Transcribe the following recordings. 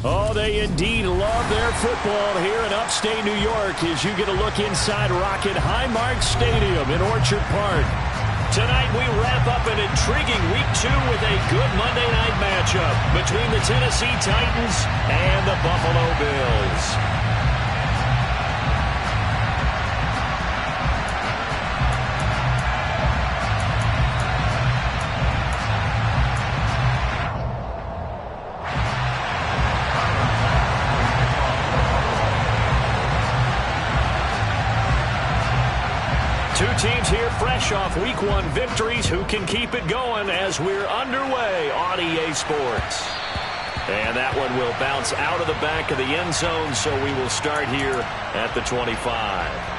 Oh, they indeed love their football here in upstate New York as you get a look inside Rocket Highmark Stadium in Orchard Park. Tonight we wrap up an intriguing Week 2 with a good Monday night matchup between the Tennessee Titans and the Buffalo Bills. Two teams here fresh off Week 1 victories. Who can keep it going as we're underway on EA Sports? And that one will bounce out of the back of the end zone, so we will start here at the 25.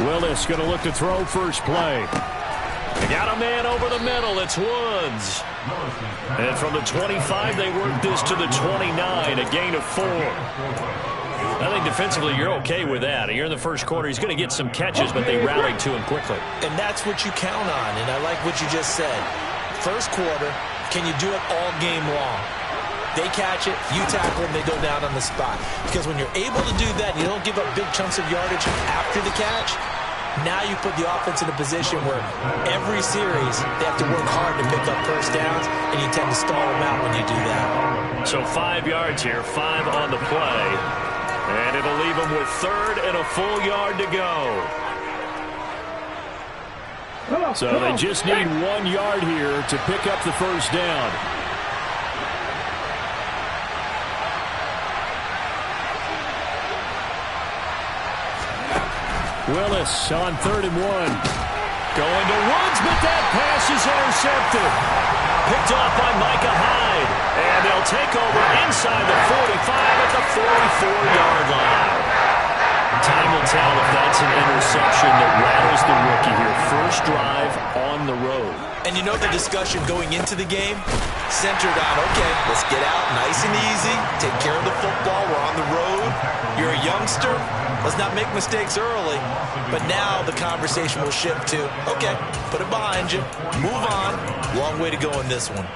Willis going to look to throw first play. They got a man over the middle. It's Woods. And from the 25, they work this to the 29, a gain of 4. I think defensively you're okay with that. You're in the first quarter. He's going to get some catches, but they rallied to him quickly. And that's what you count on, and I like what you just said. First quarter, can you do it all game long? They catch it, you tackle them, they go down on the spot. Because when you're able to do that, you don't give up big chunks of yardage after the catch, now you put the offense in a position where every series they have to work hard to pick up first downs, and you tend to stall them out when you do that. So 5 yards here, 5 on the play. And it'll leave them with third and a full yard to go. So they just need 1 yard here to pick up the first down. Willis on 3rd and 1. Going to Woods, but that pass is intercepted. Picked off by Micah Hyde. And they'll take over inside the 45 at the 44-yard line. Time will tell if that's an interception that rattles the rookie here. First drive on the road. And you know the discussion going into the game? Centered on, okay, let's get out nice and easy. Take care of the football. We're on the road. You're a youngster. Let's not make mistakes early. But now the conversation will shift to, okay, put it behind you. Move on. Long way to go in this one.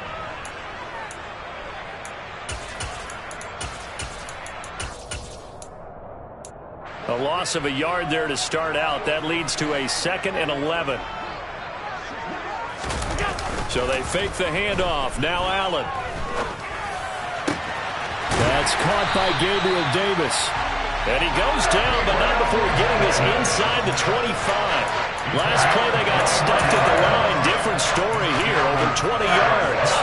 A loss of a yard there to start out. That leads to a 2nd and 11. So they fake the handoff. Now Allen. That's caught by Gabriel Davis. And he goes down, but not before getting this inside the 25. Last play they got stuffed at the line. Different story here, over 20 yards.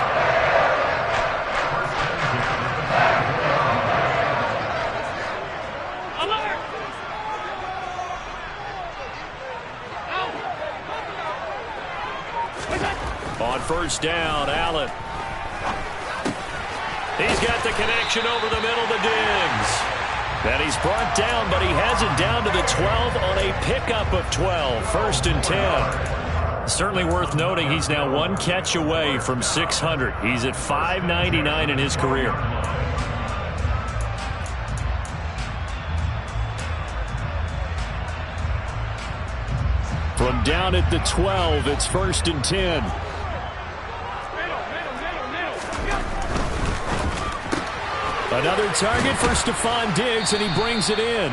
On first down, Allen. He's got the connection over the middle to Diggs. And he's brought down, but he has it down to the 12 on a pickup of 12. 1st and 10. Certainly worth noting he's now 1 catch away from 600. He's at 599 in his career. From down at the 12, it's 1st and 10. Another target for Stephon Diggs, and he brings it in.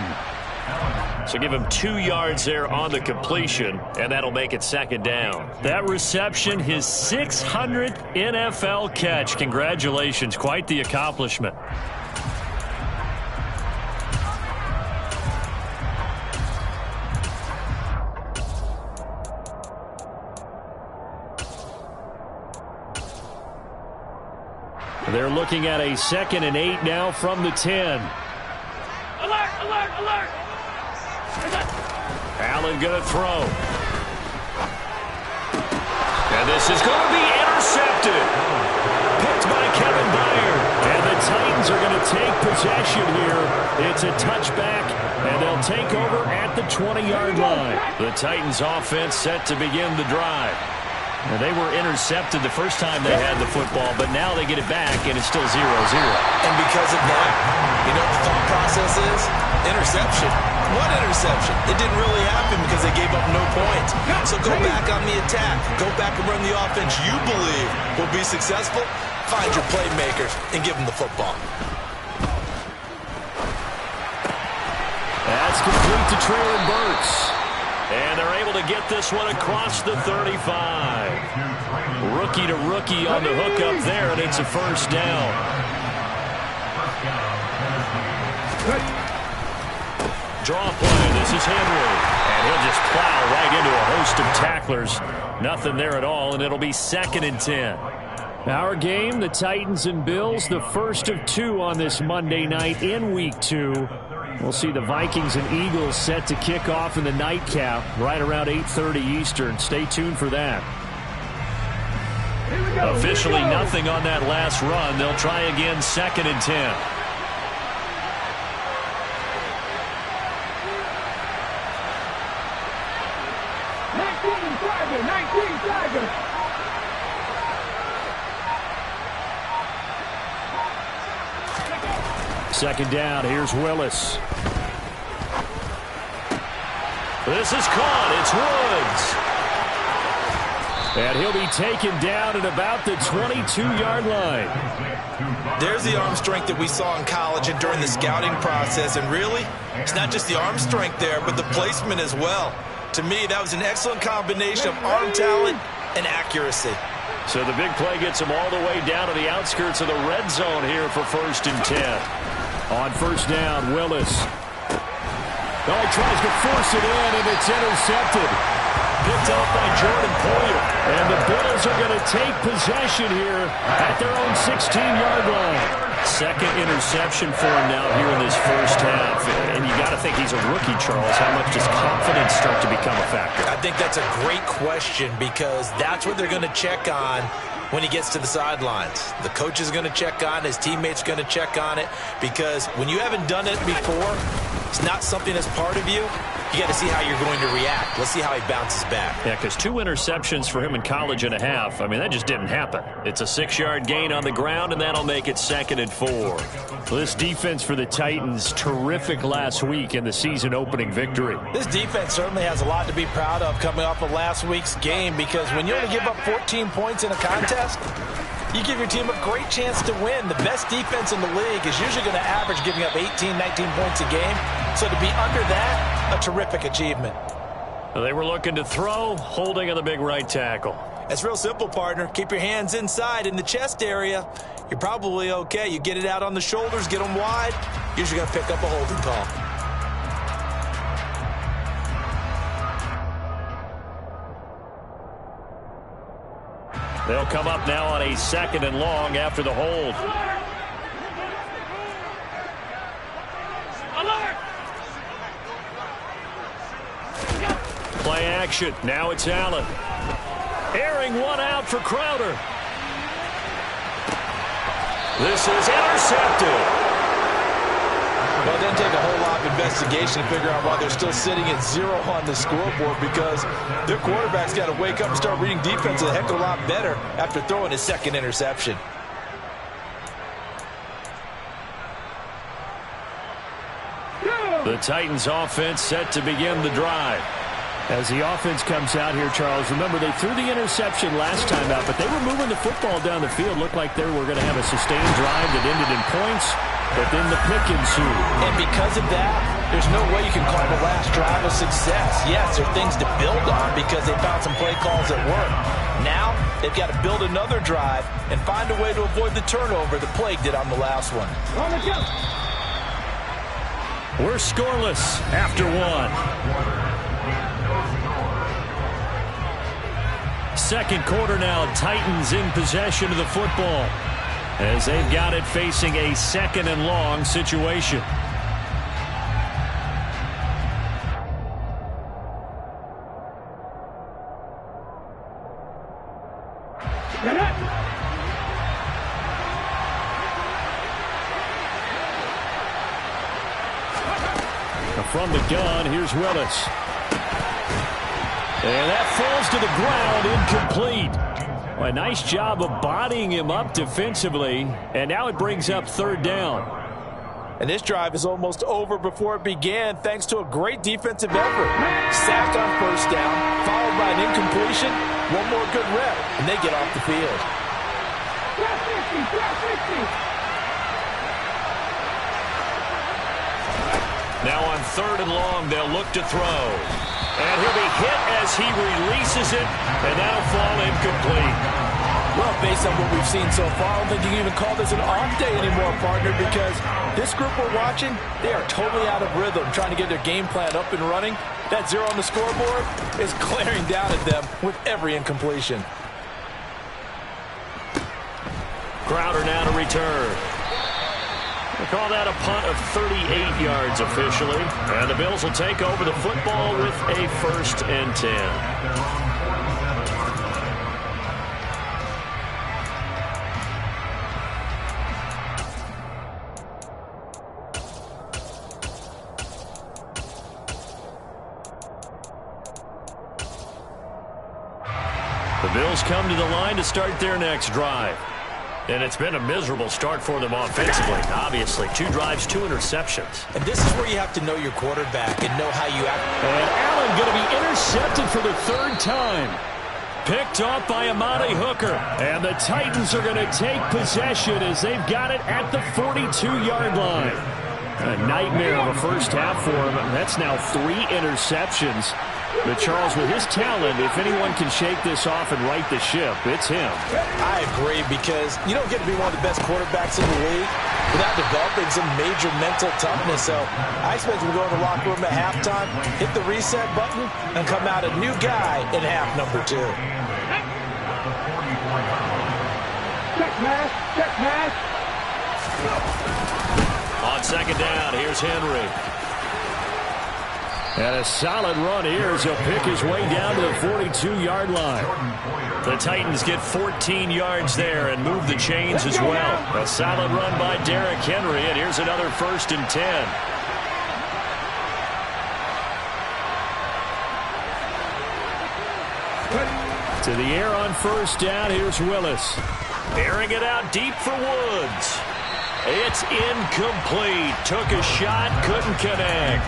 So give him 2 yards there on the completion, and that'll make it 2nd down. That reception, his 600th NFL catch. Congratulations. Quite the accomplishment. They're looking at a 2nd and 8 now from the 10. Alert, alert, alert! Allen going to throw. And this is going to be intercepted. Picked by Kevin Byard. And the Titans are going to take possession here. It's a touchback, and they'll take over at the 20-yard line. The Titans offense set to begin the drive. And they were intercepted the first time they had the football, but now they get it back, and it's still 0-0. And because of that, you know what the thought process is? Interception. What interception? It didn't really happen because they gave up no points. So go back on the attack. Go back and run the offense you believe will be successful. Find your playmakers and give them the football. That's complete to Treylon Burks. And they're able to get this one across the 35. Rookie to rookie on the hook up there, and it's a first down. Draw play. This is Henry. And he'll just plow right into a host of tacklers. Nothing there at all, and it'll be 2nd and 10. Our game, the Titans and Bills, the first of 2 on this Monday night in Week 2. We'll see the Vikings and Eagles set to kick off in the nightcap right around 8:30 Eastern. Stay tuned for that. Officially nothing on that last run. They'll try again 2nd and 10. Second down, here's Willis. This is caught, it's Woods. And he'll be taken down at about the 22-yard line. There's the arm strength that we saw in college and during the scouting process. And really, it's not just the arm strength there, but the placement as well. To me, that was an excellent combination of arm talent and accuracy. So the big play gets him all the way down to the outskirts of the red zone here for 1st and 10. On first down, Willis. Oh, he tries to force it in, and it's intercepted. Picked off by Jordan Poyer. And the Bills are going to take possession here at their own 16-yard line. 2nd interception for him now here in this first half. And you got to think he's a rookie, Charles. How much does confidence start to become a factor? I think that's a great question because that's what they're going to check on when he gets to the sidelines. The coach is going to check on it. His teammates are going to check on it because when you haven't done it before, it's not something that's part of you. You got to see how you're going to react. Let's see how he bounces back. Yeah, because 2 interceptions for him in college and a half. I mean, that just didn't happen. It's a 6-yard gain on the ground, and that'll make it 2nd and 4. Well, this defense for the Titans, terrific last week in the season-opening victory. This defense certainly has a lot to be proud of coming off of last week's game because when you only give up 14 points in a contest, you give your team a great chance to win. The best defense in the league is usually going to average giving up 18, 19 points a game. So to be under that, a terrific achievement. They were looking to throw, holding on the big right tackle. It's real simple, partner. Keep your hands inside in the chest area. You're probably okay. You get it out on the shoulders, get them wide. Usually going to pick up a holding call. They'll come up now on a 2nd and long after the hold. Alert! Play action. Now it's Allen. Airing one out for Crowder. This is intercepted. Well, it doesn't take a whole lot of investigation to figure out why they're still sitting at 0 on the scoreboard because their quarterback's got to wake up and start reading defense a heck of a lot better after throwing his 2nd interception. The Titans offense set to begin the drive. As the offense comes out here, Charles, remember they threw the interception last time out, but they were moving the football down the field. Looked like they were going to have a sustained drive that ended in points, but then the pick ensued. And because of that, there's no way you can call the last drive a success. Yes, there are things to build on because they found some play calls that work. Now, they've got to build another drive and find a way to avoid the turnover that plagued it on the last one. We're scoreless after 1. Second quarter now, Titans in possession of the football as they've got it facing a 2nd and long situation. from the gun. Here's Willis. And that falls to the ground, incomplete. Well, a nice job of bodying him up defensively. And now it brings up third down. And this drive is almost over before it began thanks to a great defensive effort. Sacked on first down, followed by an incompletion, one more good rep, and they get off the field. Now on third and long, they'll look to throw. And he'll be hit as he releases it, and that'll fall incomplete. Well, based on what we've seen so far, I don't think you can even call this an off day anymore, partner, because this group we're watching, they are totally out of rhythm, trying to get their game plan up and running. That 0 on the scoreboard is glaring down at them with every incompletion. Crowder now to return. They call that a punt of 38 yards officially. And the Bills will take over the football with a 1st and 10. The Bills come to the line to start their next drive. And it's been a miserable start for them offensively. Obviously, 2 drives, 2 interceptions. And this is where you have to know your quarterback and know how you act. And Allen going to be intercepted for the 3rd time. Picked off by Amani Hooker. And the Titans are going to take possession as they've got it at the 42-yard line. A nightmare of a first half for him. That's now 3 interceptions. But Charles, with his talent, if anyone can shake this off and right the ship, it's him. I agree, because you don't get to be one of the best quarterbacks in the league without developing some major mental toughness. So I expect him to go in the locker room at halftime, hit the reset button, and come out a new guy in half number 2. Check pass. On second down, here's Henry. And a solid run here as he'll pick his way down to the 42-yard line. The Titans get 14 yards there and move the chains as well. A solid run by Derrick Henry, and here's another 1st and 10. To the air on first down, here's Willis. Airing it out deep for Woods. It's incomplete. Took a shot, couldn't connect.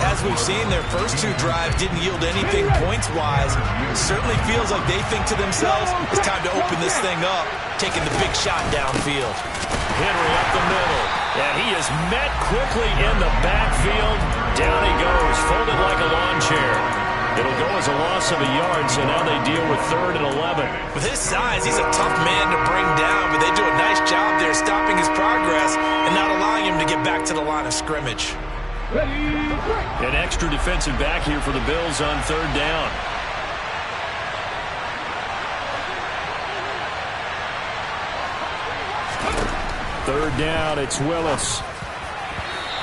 As we've seen, their first 2 drives didn't yield anything points-wise. Certainly feels like they think to themselves, it's time to open this thing up, taking the big shot downfield. Henry up the middle, and he is met quickly in the backfield. Down he goes, folded like a lawn chair. It'll go as a loss of a yard, so now they deal with 3rd and 11. With his size, he's a tough man to bring down, but they do a nice job there stopping his progress and not allowing him to get back to the line of scrimmage. An extra defensive back here for the Bills on 3rd down. Third down, it's Willis.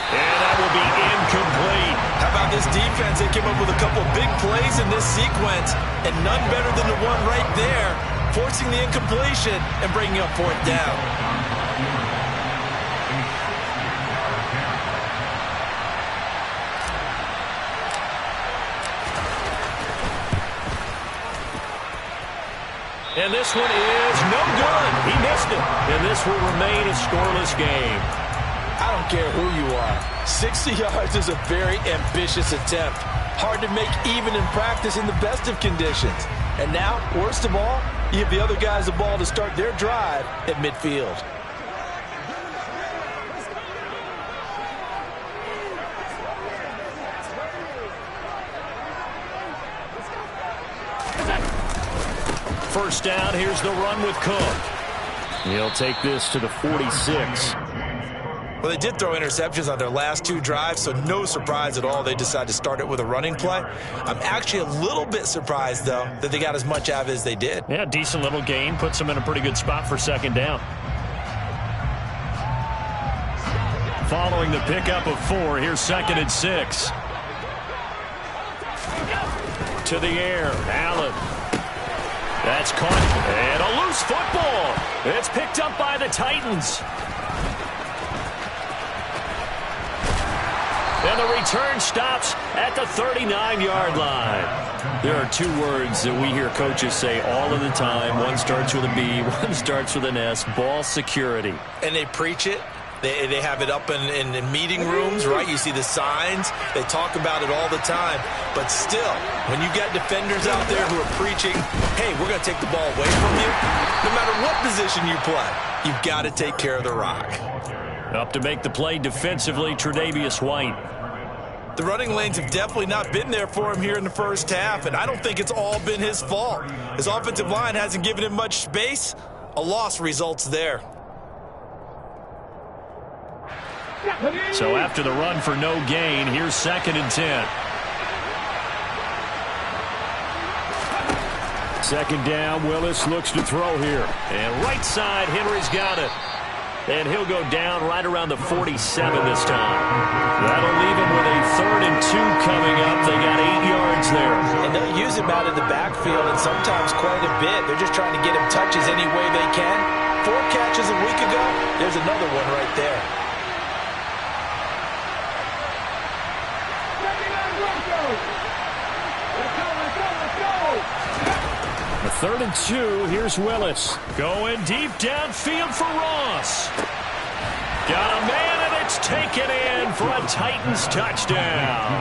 And that will be incomplete. How about this defense? They came up with a couple big plays in this sequence, and none better than the one right there, forcing the incompletion and bringing up 4th down. And this one is no good. He missed it. And this will remain a scoreless game. I don't care who you are. 60 yards is a very ambitious attempt. Hard to make even in practice in the best of conditions. And now, worst of all, you give the other guys the ball to start their drive at midfield. First down, here's the run with Cook. He'll take this to the 46. Well, they did throw interceptions on their last 2 drives, so no surprise at all they decided to start it with a running play. I'm actually a little bit surprised, though, that they got as much out of it as they did. Yeah, decent little gain. Puts them in a pretty good spot for 2nd down. Following the pickup of 4, here's 2nd and 6. To the air, Allen. That's caught, and a loose football. It's picked up by the Titans. And the return stops at the 39-yard line. There are two words that we hear coaches say all of the time. One starts with a B, one starts with an S, ball security. And they preach it. They have it up in meeting rooms, right? You see the signs. They talk about it all the time. But still, when you got defenders out there who are preaching, hey, we're going to take the ball away from you, no matter what position you play, you've got to take care of the rock. Up to make the play defensively, Tre'Davious White. The running lanes have definitely not been there for him here in the first half, and I don't think it's all been his fault. His offensive line hasn't given him much space. A loss results there. So after the run for no gain, here's 2nd and 10. 2nd down, Willis looks to throw here. And right side, Henry's got it. And he'll go down right around the 47 this time. That'll leave him with a 3rd and 2 coming up. They got 8 yards there. And they'll use him out of the backfield, and sometimes quite a bit. They're just trying to get him touches any way they can. 4 catches a week ago. There's another one right there. A 3rd and 2. Here's Willis. Going deep downfield for Ross. Got a man, and it's taken in for a Titans touchdown.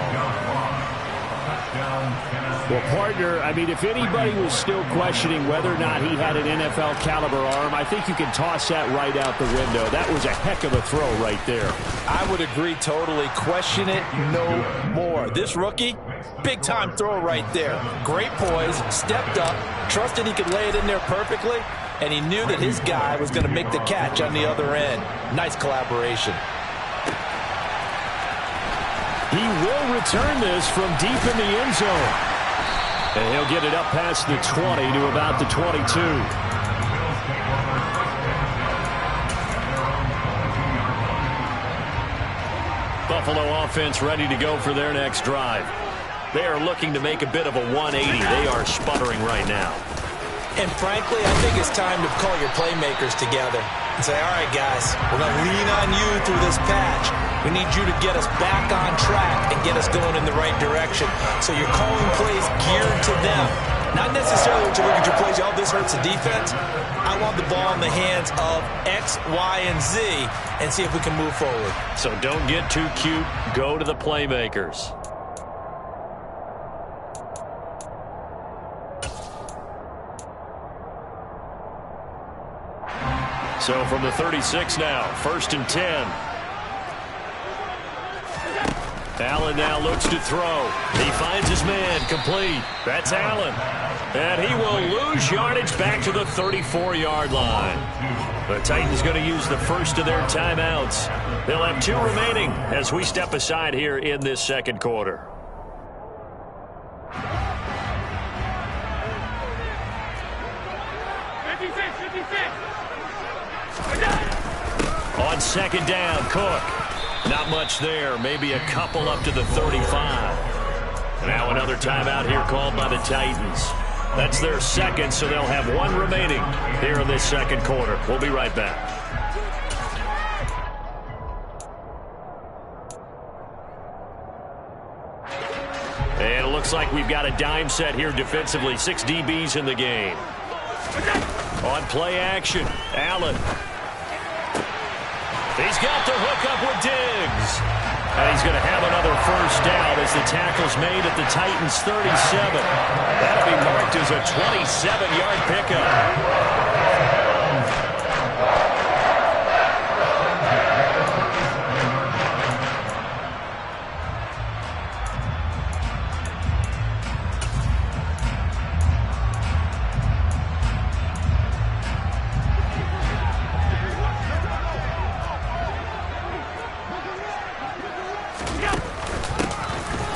Well, partner, I mean, if anybody was still questioning whether or not he had an NFL caliber arm, I think you can toss that right out the window. That was a heck of a throw right there. I would agree totally. Question it no more. This rookie, big-time throw right there. Great poise, stepped up, trusted he could lay it in there perfectly, and he knew that his guy was going to make the catch on the other end. Nice collaboration. He will return this from deep in the end zone. And he'll get it up past the 20 to about the 22. Buffalo offense ready to go for their next drive. They are looking to make a bit of a 180. They are sputtering right now. And frankly, I think it's time to call your playmakers together and say, all right, guys, we're going to lean on you through this patch. We need you to get us back on track and get us going in the right direction. So you're calling plays geared to them. Not necessarily to look at your plays, oh, this hurts the defense. I want the ball in the hands of X, Y, and Z and see if we can move forward. So don't get too cute. Go to the playmakers. So from the 36 now, 1st and 10. Allen now looks to throw. He finds his man, complete. That's Allen. And he will lose yardage back to the 34-yard line. The Titans going to use the first of their timeouts. They'll have 2 remaining as we step aside here in this second quarter. On 2nd down, Cook. Not much there. Maybe a couple up to the 35. Now another timeout here called by the Titans. That's their 2nd, so they'll have 1 remaining here in this second quarter. We'll be right back. And it looks like we've got a dime set here defensively. 6 DBs in the game. On play action, Allen. He's got the hook up with Diggs. And he's going to have another first down as the tackle's made at the Titans' 37. That'll be marked as a 27-yard pickup.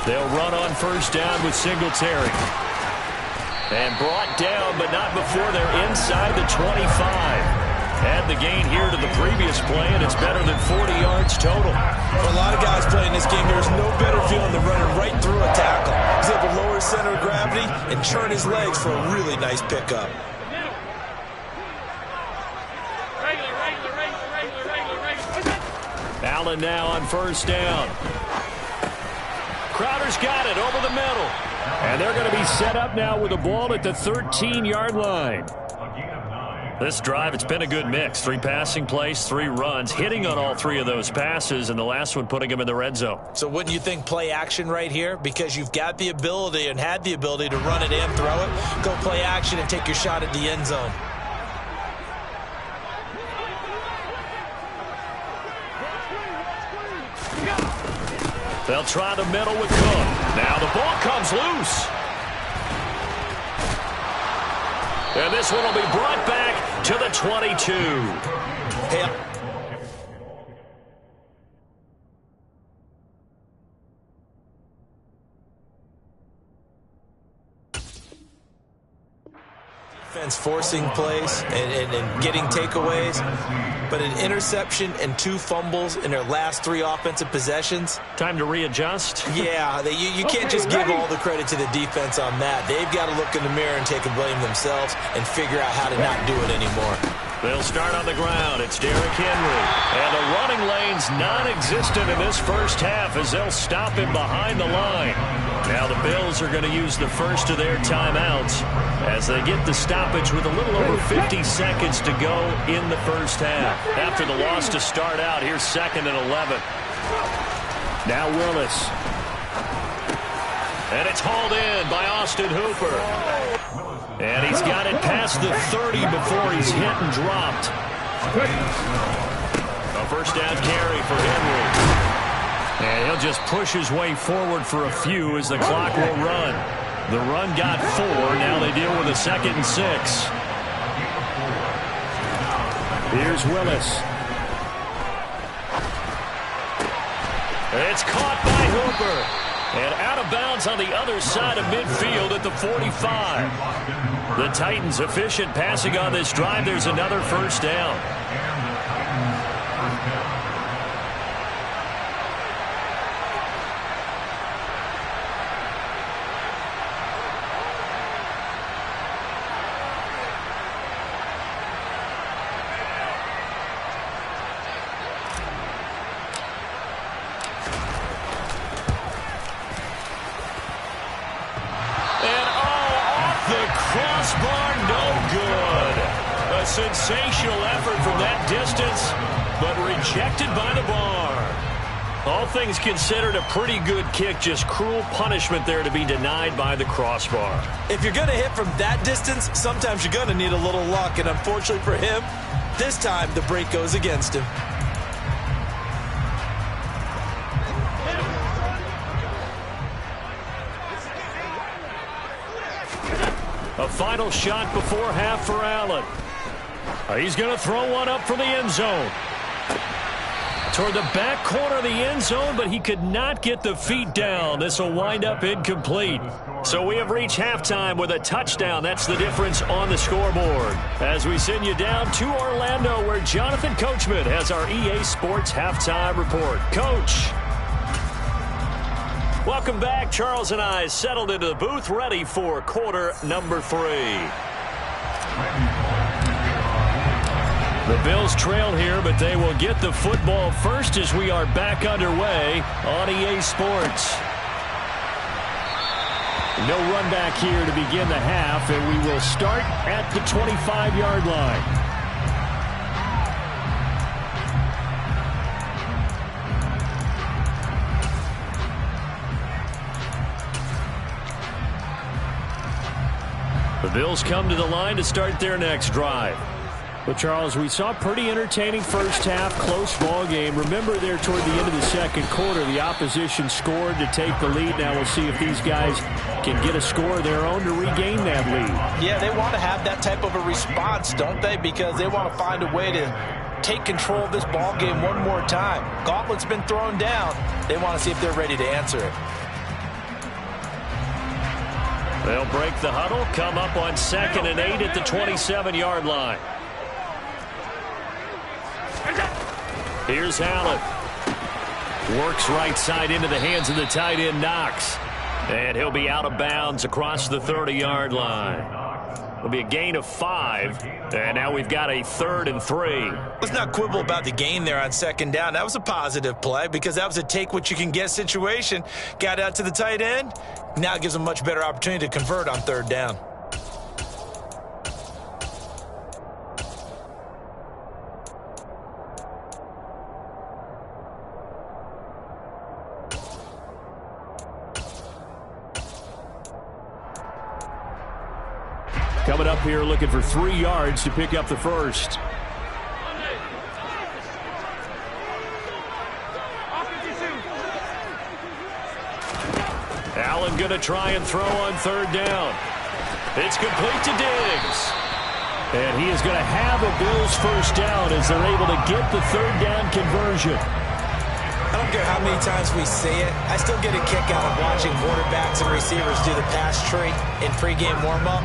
They'll run on first down with Singletary. And brought down, but not before they're inside the 25. Add the gain here to the previous play, and it's better than 40 yards total. For a lot of guys playing this game, there's no better feeling than running right through a tackle. He's able to lower his center of gravity and churn his legs for a really nice pickup. Allen now on first down. Crowder's got it over the middle. And they're going to be set up now with the ball at the 13-yard line. This drive, it's been a good mix. 3 passing plays, 3 runs, hitting on all 3 of those passes, and the last one putting them in the red zone. So wouldn't you think play action right here? Because you've got the ability and had the ability to run it and throw it. Go play action and take your shot at the end zone. They'll try the middle with Cook. Now the ball comes loose. And this one will be brought back to the 22. Hey, defense forcing plays and getting takeaways, but an interception and 2 fumbles in their last 3 offensive possessions. Time to readjust. Yeah, you can't just give all the credit to the defense on that. They've got to look in the mirror and take a blame themselves and figure out how to not do it anymore. They'll start on the ground. It's Derrick Henry. And the running lane's non-existent in this first half as they'll stop him behind the line. Now the Bills are going to use the first of their timeouts as they get the stoppage with a little over 50 seconds to go in the first half. After the loss to start out, here's 2nd and 11. Now Willis. And it's hauled in by Austin Hooper. And he's got it past the 30 before he's hit and dropped. A first down carry for Henry. And he'll just push his way forward for a few as the clock will run. The run got 4. Now they deal with a 2nd and 6. Here's Willis. It's caught by Hooper. And out of bounds on the other side of midfield at the 45. The Titans efficient passing on this drive. There's another first down. Sensational effort from that distance, but rejected by the bar. All things considered, a pretty good kick, just cruel punishment there to be denied by the crossbar. If you're going to hit from that distance, sometimes you're going to need a little luck, and unfortunately for him, this time the break goes against him. A final shot before half for Allen. He's going to throw one up from the end zone. Toward the back corner of the end zone, but he could not get the feet down. This will wind up incomplete. So we have reached halftime with a touchdown. That's the difference on the scoreboard. As we send you down to Orlando, where Jonathan Coachman has our EA Sports Halftime Report. Coach. Welcome back. Charles and I settled into the booth, ready for quarter number 3. The Bills trail here, but they will get the football first as we are back underway on EA Sports. No run back here to begin the half, and we will start at the 25-yard line. The Bills come to the line to start their next drive. Well, Charles, we saw a pretty entertaining first half, close ball game. Remember there toward the end of the second quarter, the opposition scored to take the lead. Now we'll see if these guys can get a score of their own to regain that lead. Yeah, they want to have that type of a response, don't they? Because they want to find a way to take control of this ball game one more time. Gauntlet's been thrown down. They want to see if they're ready to answer it. They'll break the huddle, come up on 2nd and 8 at the 27-yard line. Here's Allen. Works right side into the hands of the tight end, Knox. And he'll be out of bounds across the 30-yard line. It'll be a gain of 5. And now we've got a 3rd and 3. Let's not quibble about the gain there on 2nd down. That was a positive play because that was a take-what-you-can-get situation. Got out to the tight end. Now it gives them a much better opportunity to convert on 3rd down. Coming up here looking for 3 yards to pick up the first. Allen going to try and throw on 3rd down. It's complete to Diggs. And he is going to have a Bills first down as they're able to get the 3rd down conversion. I don't care how many times we say it, I still get a kick out of watching quarterbacks and receivers do the pass tree in pregame warm-up.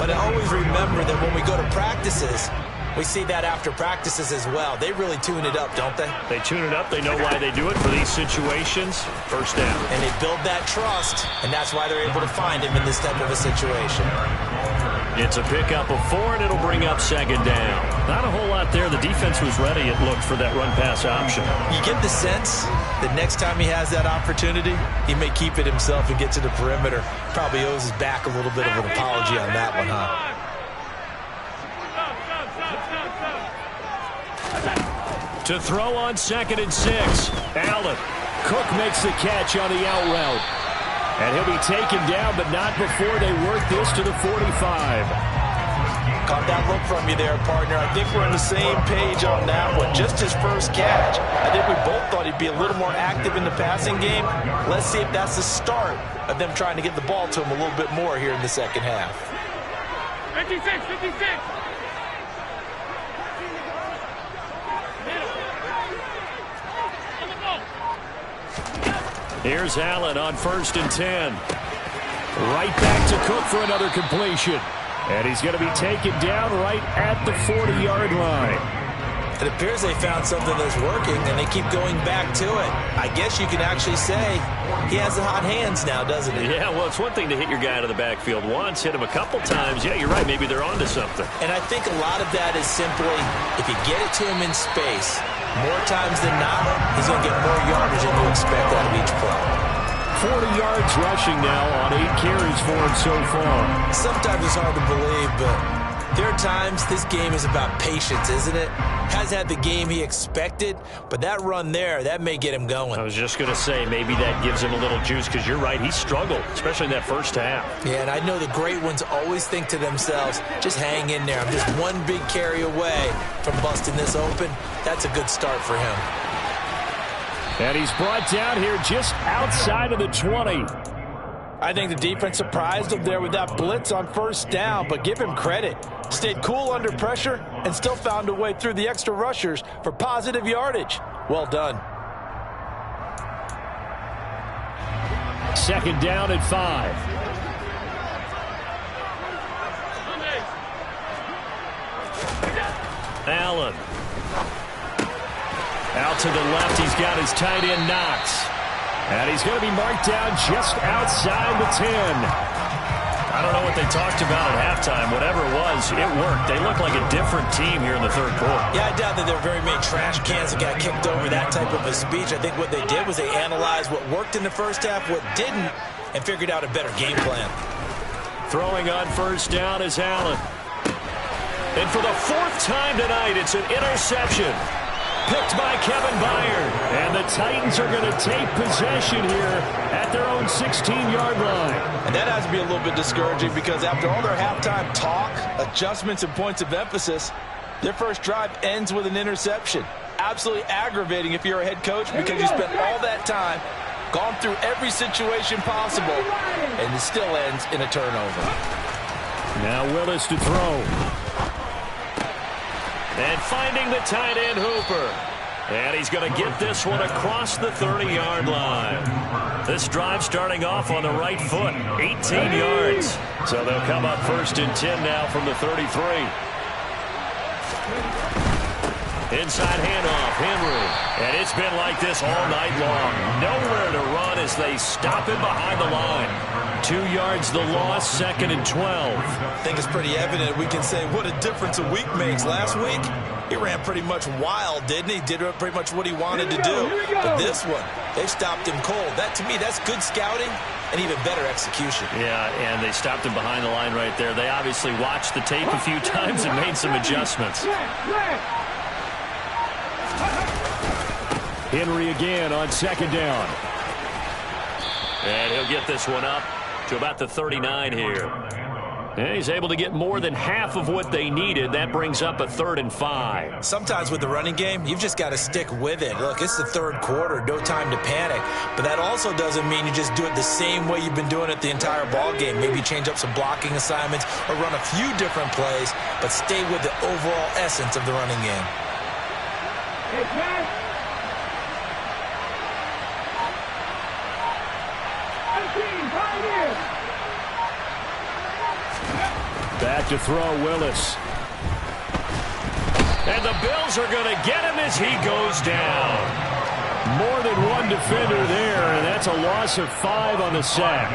But I always remember that when we go to practices, we see that after practices as well. They really tune it up, don't they? They tune it up. They know why they do it for these situations. First down. And they build that trust, and that's why they're able to find him in this type of a situation. It's a pickup of 4, and it'll bring up 2nd down. Not a whole lot there. The defense was ready, it looked, for that run-pass option. You get the sense that next time he has that opportunity, he may keep it himself and get to the perimeter. Probably owes his back a little bit of an apology on that one, huh? To throw on 2nd and 6. Allen. Cook makes the catch on the out route. And he'll be taken down, but not before they work this to the 45. Caught that look from you there, partner. I think we're on the same page on that one. Just his first catch. I think we both thought he'd be a little more active in the passing game. Let's see if that's the start of them trying to get the ball to him a little bit more here in the second half. 56, 56. Here's Allen on 1st and 10. Right back to Cook for another completion. And he's going to be taken down right at the 40-yard line. It appears they found something that's working, and they keep going back to it. I guess you can actually say he has the hot hands now, doesn't he? Yeah, well, it's one thing to hit your guy out of the backfield once, hit him a couple times. Yeah, you're right. Maybe they're onto something. And I think a lot of that is simply if you get it to him in space, more times than not, he's going to get more yardage than you expect out of each play. 40 yards rushing now on 8 carries for him so far. Sometimes it's hard to believe, but there are times this game is about patience, isn't it? Has had the game he expected, but that run there, that may get him going. I was just going to say, maybe that gives him a little juice, because you're right, he struggled, especially in that first half. Yeah, and I know the great ones always think to themselves, just hang in there. I'm just one big carry away from busting this open. That's a good start for him. And he's brought down here just outside of the 20. I think the defense surprised him there with that blitz on 1st down, but give him credit. Stayed cool under pressure and still found a way through the extra rushers for positive yardage. Well done. 2nd down at 5. Allen. Out to the left, he's got his tight end Knox. And he's going to be marked down just outside the 10. I don't know what they talked about at halftime. Whatever it was, it worked. They look like a different team here in the 3rd quarter. Yeah, I doubt that there were very many trash cans that got kicked over that type of a speech. I think what they did was they analyzed what worked in the first half, what didn't, and figured out a better game plan. Throwing on 1st down is Allen. And for the 4th time tonight, it's an interception. Picked by Kevin Byard. And the Titans are going to take possession here at their own 16-yard line. And that has to be a little bit discouraging because after all their halftime talk, adjustments, and points of emphasis, their first drive ends with an interception. Absolutely aggravating if you're a head coach because you spent all that time, gone through every situation possible, and it still ends in a turnover. Now Willis to throw. And finding the tight end Hooper. And he's going to get this one across the 30-yard line. This drive starting off on the right foot, 18 yards. So they'll come up 1st and 10 now from the 33. Inside handoff, Henry. And it's been like this all night long. Nowhere to run as they stop him behind the line. 2 yards the loss, 2nd and 12. I think it's pretty evident we can say what a difference a week makes. Last week, he ran pretty much wild, didn't he? Did pretty much what he wanted to do. But this one, they stopped him cold. That, to me, that's good scouting and even better execution. Yeah, and they stopped him behind the line right there. They obviously watched the tape a few times and made some adjustments. Henry again on 2nd down. And he'll get this one up to about the 39 here. And he's able to get more than half of what they needed. That brings up a 3rd and 5. Sometimes with the running game, you've just got to stick with it. Look, it's the 3rd quarter, no time to panic. But that also doesn't mean you just do it the same way you've been doing it the entire ball game. Maybe change up some blocking assignments or run a few different plays, but stay with the overall essence of the running game. Back to throw, Willis. And the Bills are going to get him as he goes down. More than one defender there, and that's a loss of 5 on the sack.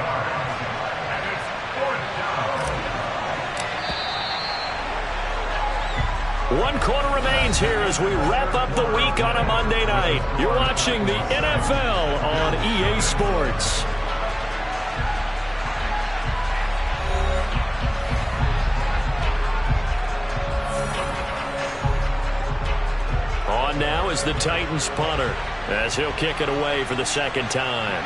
One quarter remains here as we wrap up the week on a Monday night. You're watching the NFL on EA Sports. On now is the Titans punter as he'll kick it away for the 2nd time.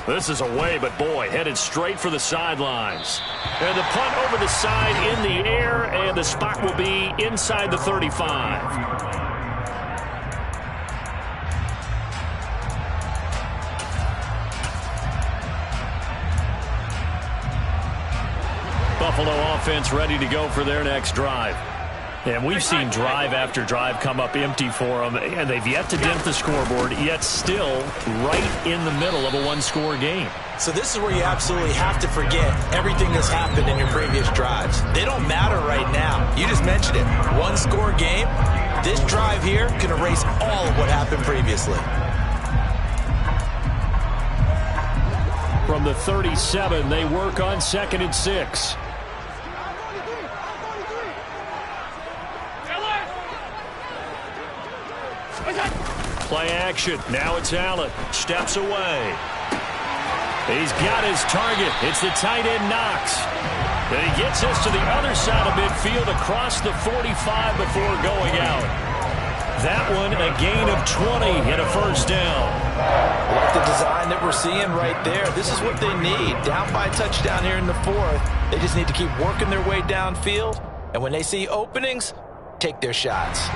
This is away, but boy, headed straight for the sidelines. And the punt over the side in the air, and the spot will be inside the 35. Buffalo offense ready to go for their next drive. And we've seen drive after drive come up empty for them, and they've yet to dent the scoreboard, yet still right in the middle of a one-score game. So this is where you absolutely have to forget everything that's happened in your previous drives. They don't matter right now. You just mentioned it. One-score game. This drive here can erase all of what happened previously. From the 37, they work on 2nd and 6. Play action. Now it's Allen. Steps away. He's got his target. It's the tight end Knox. And he gets this to the other side of midfield across the 45 before going out. That one a gain of 20 and a 1st down. I like the design that we're seeing right there. This is what they need. Down by a touchdown here in the 4th. They just need to keep working their way downfield. And when they see openings, take their shots.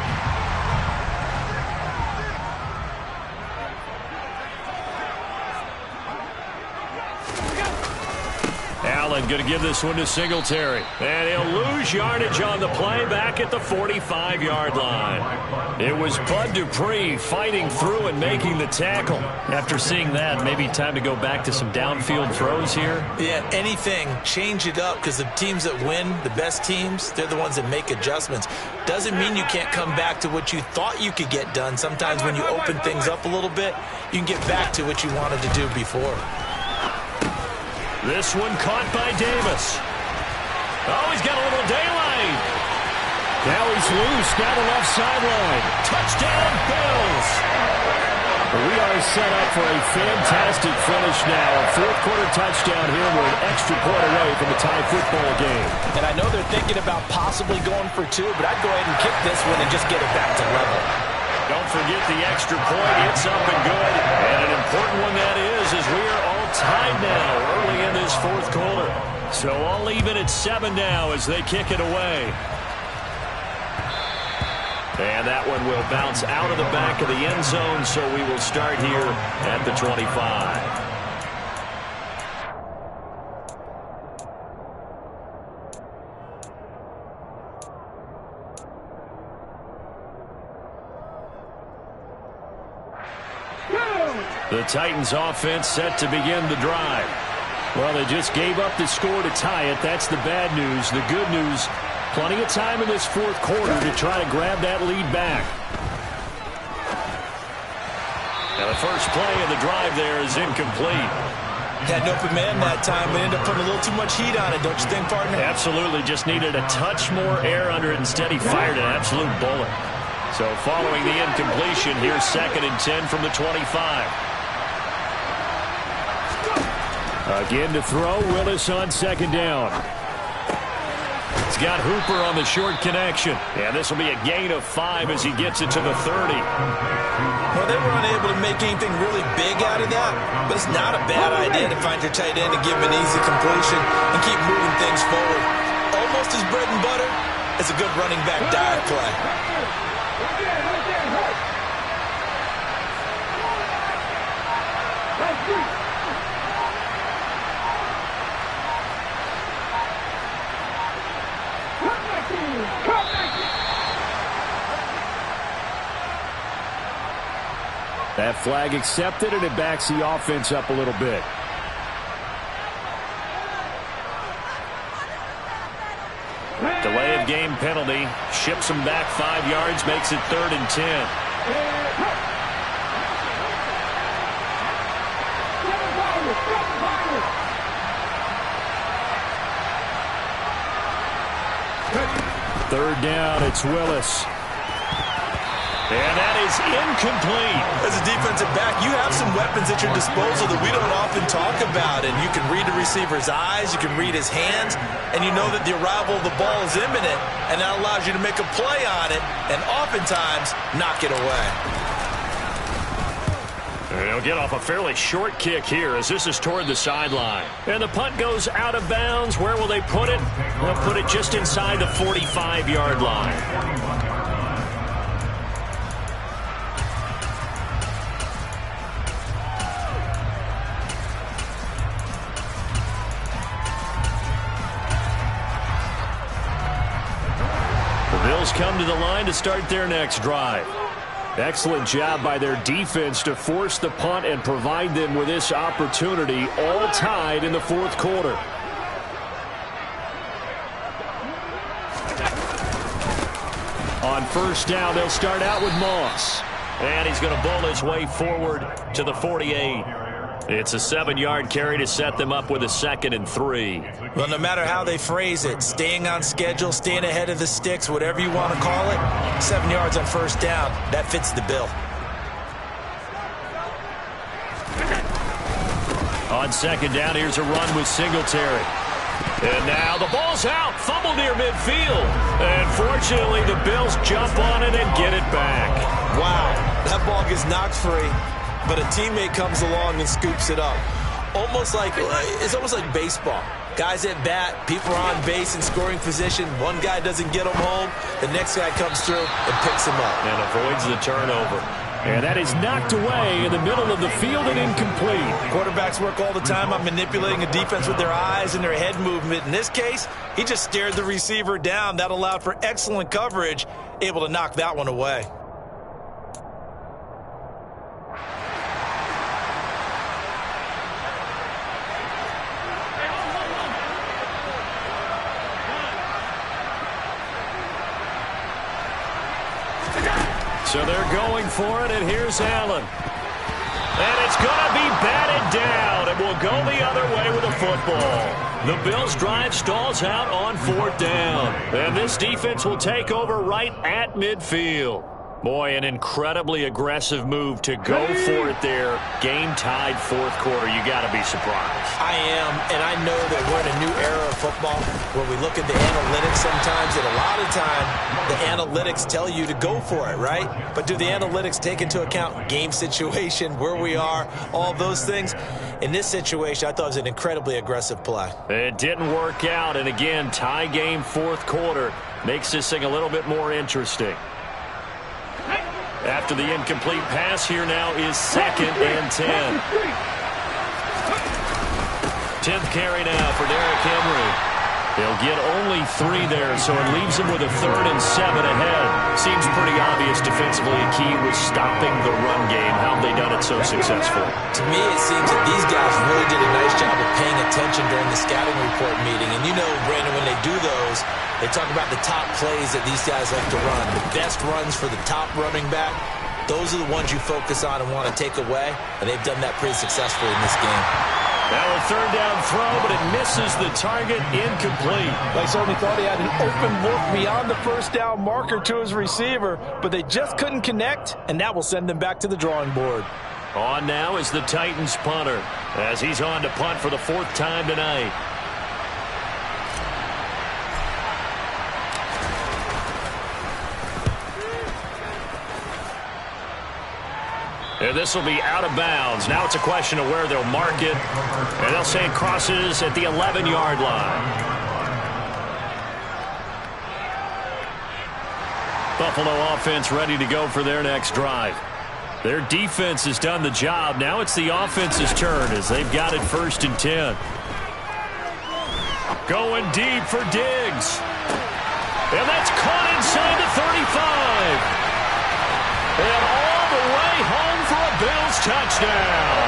Allen going to give this one to Singletary. And he'll lose yardage on the play back at the 45-yard line. It was Bud Dupree fighting through and making the tackle. After seeing that, maybe time to go back to some downfield throws here. Yeah, anything. Change it up because the teams that win, the best teams, they're the ones that make adjustments. Doesn't mean you can't come back to what you thought you could get done. Sometimes when you open things up a little bit, you can get back to what you wanted to do before. This one caught by Davis. Oh, he's got a little daylight. Now he's loose down the left sideline. Touchdown, Bills. We are set up for a fantastic finish now. A 4th quarter touchdown here. We're an extra point away from a tie football game. And I know they're thinking about possibly going for 2, but I'd go ahead and kick this one and just get it back to level. Don't forget the extra point. It's up and good. And an important one that is, as we are all tied now early in this 4th quarter. So all even at 7 now as they kick it away. And that one will bounce out of the back of the end zone, so we will start here at the 25. The Titans offense set to begin the drive. Well, they just gave up the score to tie it. That's the bad news. The good news, plenty of time in this 4th quarter to try to grab that lead back. first play of the drive there is incomplete. Had an open man that time, but ended up putting a little too much heat on it, don't you think, partner? Absolutely. Just needed a touch more air under it. Instead, he fired an absolute bullet. So following the incompletion, here's 2nd and 10 from the 25. Again to throw. Willis on 2nd down. He's got Hooper on the short connection. And this will be a gain of 5 as he gets it to the 30. Well, they were unable to make anything really big out of that, but it's not a bad idea to find your tight end and give him an easy completion and keep moving things forward. Almost as bread and butter as a good running back dive play. That flag accepted, and it backs the offense up a little bit. Delay of game penalty. Ships him back 5 yards, makes it 3rd and 10. Third down, it's Willis. And that is incomplete. As a defensive back, you have some weapons at your disposal that we don't often talk about. And you can read the receiver's eyes, you can read his hands, and you know that the arrival of the ball is imminent, and that allows you to make a play on it and oftentimes knock it away. And he'll get off a fairly short kick here as this is toward the sideline. And the punt goes out of bounds. Where will they put it? They'll put it just inside the 45-yard line. Come to the line to start their next drive. Excellent job by their defense to force the punt and provide them with this opportunity, all tied in the 4th quarter. On 1st down, they'll start out with Moss. And he's going to bowl his way forward to the 48. It's a 7-yard carry to set them up with a 2nd and 3. Well, no matter how they phrase it, staying on schedule, staying ahead of the sticks, whatever you want to call it, 7 yards on 1st down, that fits the bill. On 2nd down, here's a run with Singletary. And now the ball's out, fumble near midfield. And fortunately, the Bills jump on it and get it back. Wow, that ball gets knocked free, but a teammate comes along and scoops it up. It's almost like baseball. Guys at bat, people are on base in scoring position. One guy doesn't get them home. The next guy comes through and picks him up. And avoids the turnover. And that is knocked away in the middle of the field and incomplete. Quarterbacks work all the time on manipulating a defense with their eyes and their head movement. In this case, he just stared the receiver down. That allowed for excellent coverage, able to knock that one away. So they're going for it, and here's Allen. And it's going to be batted down, and will go the other way with a football. The Bills' drive stalls out on 4th down. And this defense will take over right at midfield. Boy, an incredibly aggressive move to go for it there. Game-tied 4th quarter. You got to be surprised. I am, and I know that we're in a new era of football where we look at the analytics sometimes, and a lot of time the analytics tell you to go for it, right? But do the analytics take into account game situation, where we are, all those things? In this situation, I thought it was an incredibly aggressive play. It didn't work out, and again, tie game 4th quarter makes this thing a little bit more interesting. After the incomplete pass, here now is 2nd and 10. 10th carry now for Derrick Henry. They'll get only 3 there, so it leaves them with a 3rd and 7 ahead. Seems pretty obvious defensively a key was stopping the run game. How have they done it so successfully? To me, it seems that these guys really did a nice job of paying attention during the scouting report meeting. And you know, Brandon, when they do those, they talk about the top plays that these guys like to run, the best runs for the top running back. those are the ones you focus on and want to take away, and they've done that pretty successfully in this game. Now a third down throw, but it misses the target, incomplete. They certainly thought he had an open look beyond the first down marker to his receiver, but they just couldn't connect, and that will send them back to the drawing board. On now is the Titans punter, as he's on to punt for the 4th time tonight. And this will be out of bounds. Now it's a question of where they'll mark it. And they'll say it crosses at the 11-yard line. Buffalo offense ready to go for their next drive. Their defense has done the job. Now it's the offense's turn as they've got it 1st and 10. Going deep for Diggs. And that's caught inside the 35. And all the way home for a Bills touchdown.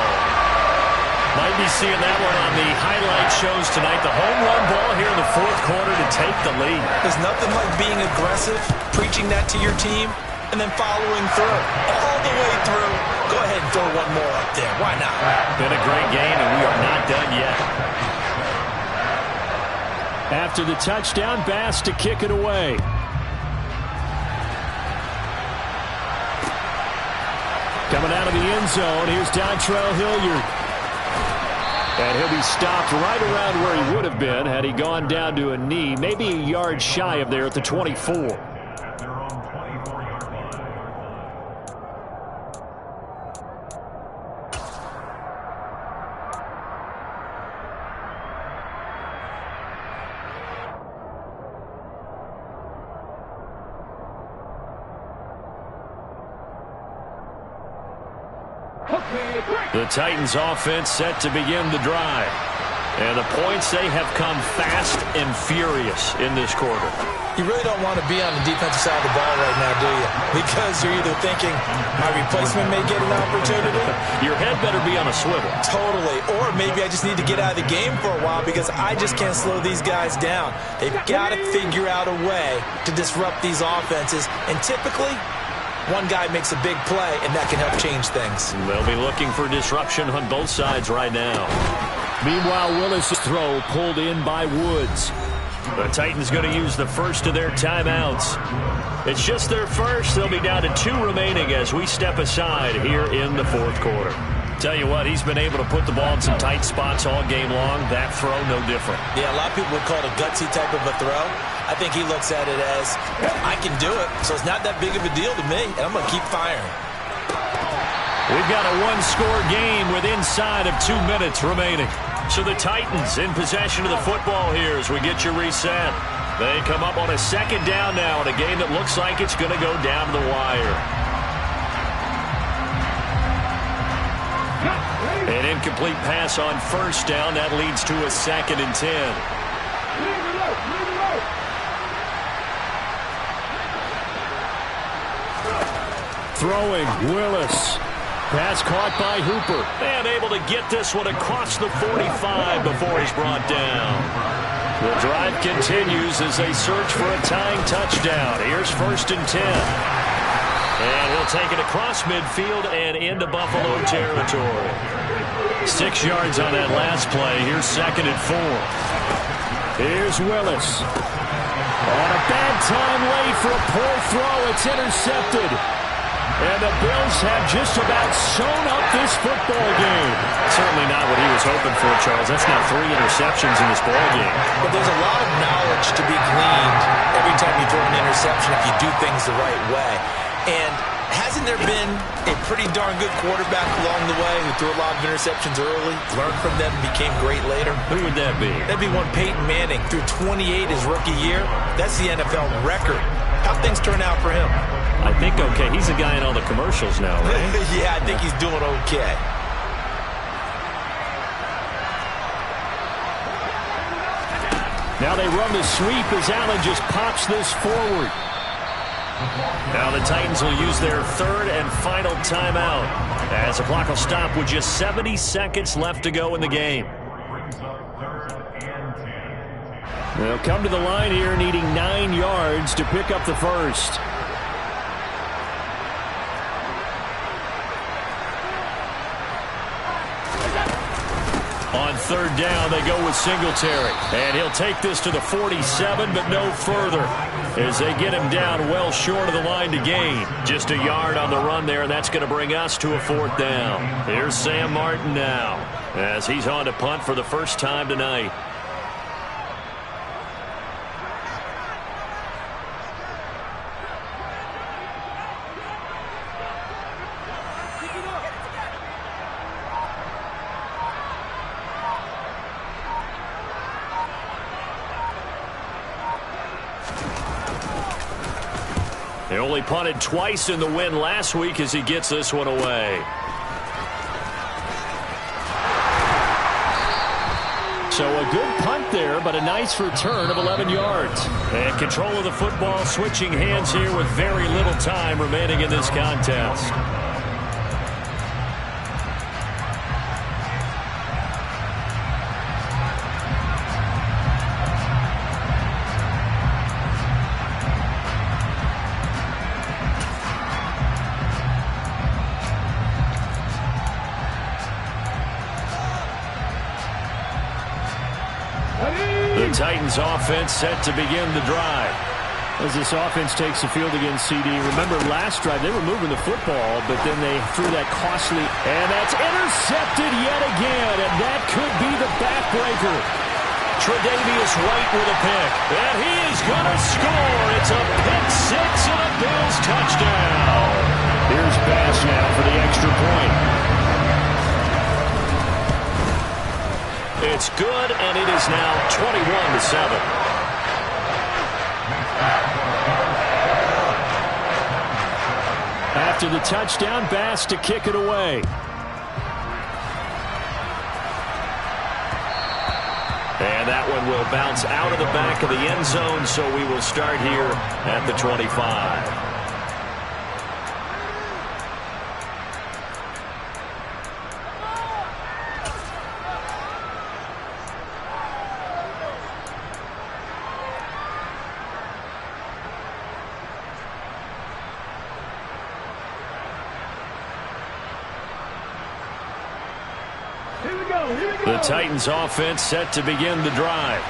Might be seeing that one on the highlight shows tonight. The home run ball here in the 4th quarter to take the lead. There's nothing like being aggressive, preaching that to your team, and then following through. All the way through. Go ahead and throw one more up there. Why not? Been a great game, and we are not done yet. After the touchdown, Bass to kick it away. Coming out of the end zone, here's Dontrell Hilliard. And he'll be stopped right around where he would have been had he gone down to a knee, maybe a yard shy of there at the 24. The Titans offense set to begin the drive. And the points, they have come fast and furious in this quarter. You really don't want to be on the defensive side of the ball right now, do you? Because you're either thinking, my replacement may get an opportunity. Your head better be on a swivel. Totally. Or maybe I just need to get out of the game for a while because I just can't slow these guys down. They've got to figure out a way to disrupt these offenses. And typically, one guy makes a big play, and that can help change things. They'll be looking for disruption on both sides right now. Meanwhile, Willis' throw pulled in by Woods. The Titans going to use the first of their timeouts. It's just their first. They'll be down to 2 remaining as we step aside here in the 4th quarter. Tell you what, he's been able to put the ball in some tight spots all game long. That throw, no different. Yeah, a lot of people would call it a gutsy type of a throw. I think he looks at it as, I can do it, so it's not that big of a deal to me, and I'm going to keep firing. We've got a 1-score game with inside of 2 minutes remaining. So the Titans in possession of the football here as we get you reset. They come up on a 2nd down now in a game that looks like it's going to go down to the wire. An incomplete pass on 1st down. That leads to a 2nd and 10. Throwing, Willis. Pass caught by Hooper. And able to get this one across the 45 before he's brought down. The drive continues as they search for a tying touchdown. Here's 1st and 10. And he'll take it across midfield and into Buffalo territory. 6 yards on that last play. Here's 2nd and 4. Here's Willis. On a bad time late for a poor throw. It's intercepted. And the Bills have just about sewn up this football game. Certainly not what he was hoping for, Charles. That's now 3 interceptions in this ball game. But there's a lot of knowledge to be gleaned every time you throw an interception if you do things the right way. And hasn't there been a pretty darn good quarterback along the way who threw a lot of interceptions early, learned from them, and became great later? Who would that be? That'd be one Peyton Manning. Threw 28 his rookie year. That's the NFL record. How'd things turn out for him? I think okay. He's a guy in all the commercials now, right? Yeah, I think he's doing okay. Now they run the sweep as Allen just pops this forward. Now the Titans will use their 3rd and final timeout as the clock will stop with just 70 seconds left to go in the game. They'll come to the line here needing 9 yards to pick up the first. On third down, they go with Singletary. And he'll take this to the 47, but no further, as they get him down well short of the line to gain. Just a yard on the run there, and that's going to bring us to a fourth down. Here's Sam Martin now, as he's on to punt for the first time tonight. They only punted twice in the win last week as he gets this one away. So a good punt there, but a nice return of 11 yards. And control of the football, switching hands here with very little time remaining in this contest. The Titans offense set to begin the drive. As this offense takes the field against CD, remember last drive they were moving the football, but then they threw that costly, and that's intercepted yet again, and that could be the backbreaker. Tre'Davious White with a pick, and he is going to score. It's a pick six and a Bills touchdown. Here's Bass now for the extra point. It's good, and it is now 21-7. After the touchdown, Bass to kick it away. And that one will bounce out of the back of the end zone, so we will start here at the 25. The Titans offense set to begin the drive.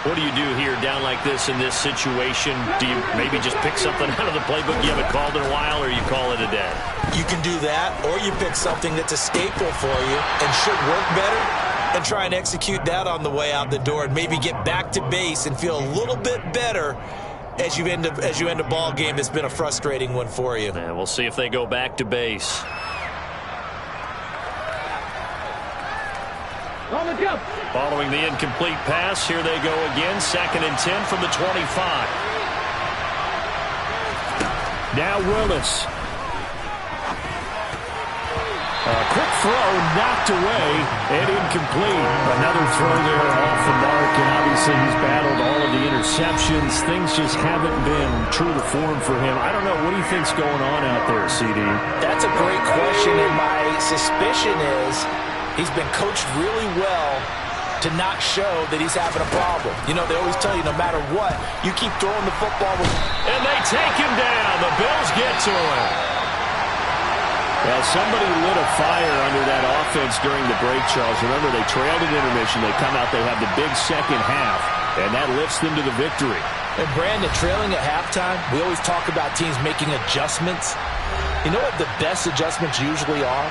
What do you do here down like this in this situation? Do you maybe just pick something out of the playbook you haven't called in a while, or you call it a day? You can do that, or you pick something that's a staple for you and should work better and try and execute that on the way out the door and maybe get back to base and feel a little bit better as you end a ball game that's been a frustrating one for you. And we'll see if they go back to base. Following the incomplete pass, here they go again. 2nd and 10 from the 25. Now Willis. A quick throw knocked away and incomplete. Another throw there off the mark, and obviously he's battled all of the interceptions. Things just haven't been true to form for him. I don't know. What do you think's going on out there, CD? That's a great question, and my suspicion is he's been coached really well to not show that he's having a problem. You know, they always tell you no matter what, you keep throwing the football. And they take him down. The Bills get to him. Well, somebody lit a fire under that offense during the break, Charles. Remember, they trailed at intermission. They come out, they have the big second half, and that lifts them to the victory. And Brandon, trailing at halftime, we always talk about teams making adjustments. You know what the best adjustments usually are?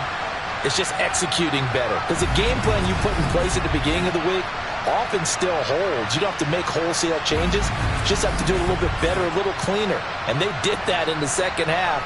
It's just executing better. Because the game plan you put in place at the beginning of the week often still holds. You don't have to make wholesale changes. You just have to do it a little bit better, a little cleaner. And they did that in the second half.